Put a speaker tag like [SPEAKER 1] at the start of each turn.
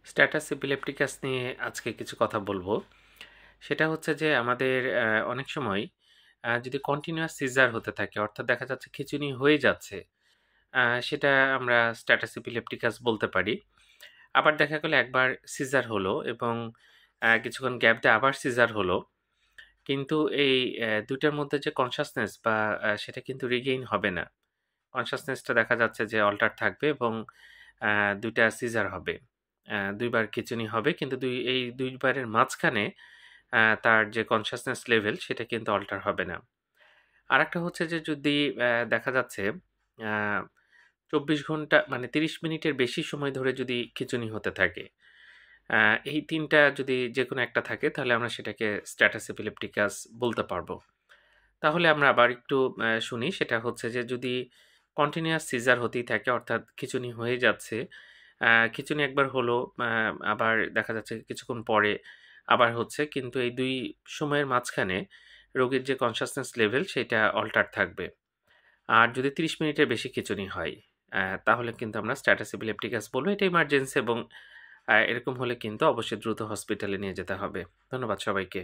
[SPEAKER 1] Status epilepticus নিয়ে আজকে কিছু কথা বলবো। সেটা হচ্ছে যে আমাদের অনেক সময় যদি কন্টিনিউয়াস সিজার হতে থাকে, অর্থাৎ দেখা যাচ্ছে খিঁচুনি হয়ে যাচ্ছে, সেটা আমরা স্ট্যাটাস এপিলেপটিকাস বলতে পারি। আবার দেখা গেল একবার সিজার হলো এবং কিছুক্ষণ গ্যাপ দিয়ে আবার সিজার হলো। কিন্তু এই ২ টার মধ্যে যে কনশাসনেস বা সেটা কিন্তু রিগেইন হবে না। কনশাসনেসটা দেখা যাচ্ছে যে অল্টার থাকবে এবং ২ টা সিজার হবে। ২ বার খিঁচুনি হবে কিন্তু এই ২ বারের মাঝখানে তার যে কনশাসনেস লেভেল সেটা কিন্তু অল্টার হবে না। আরেকটা হচ্ছে যে যদি দেখা যাচ্ছে আ ২৪ ঘন্টা মানে ৩০ মিনিটের বেশি সময় ধরে যদি খিঁচুনি হতে থাকে, আ এই ৩ টা যদি যেকোনো একটা থাকে তাহলে আমরা সেটাকে স্ট্যাটাস এপিলেপটিকাস বলতে পারবো। তাহলে আমরা আবার একটু শুনি। সেটা হচ্ছে যে যদি কন্টিনিউয়াস সিজার হতেই থাকে, অর্থাৎ খিঁচুনি হয়ে যাচ্ছে। খিঁচুনি একবার হলো, আ আবার দেখা যাচ্ছে কিছুক্ষণ পরে আবার হচ্ছে। কিন্তু এই ২ সময়ের মাঝখানে রোগীর যে কনশাসনেস লেভেল সেটা অল্টার থাকবে। আর যদি ৩০ মিনিটের বেশি খিঁচুনি হয়, তাহলে কিন্তু আমরা স্ট্যাটাস এপিলেপটিকাস বলব। এটা ইমার্জেন্সি এবং এরকম হলে কিন্তু অবশ্যই দ্রুত হসপিটালে নিয়ে যেতে হবে। ধন্যবাদ সবাইকে।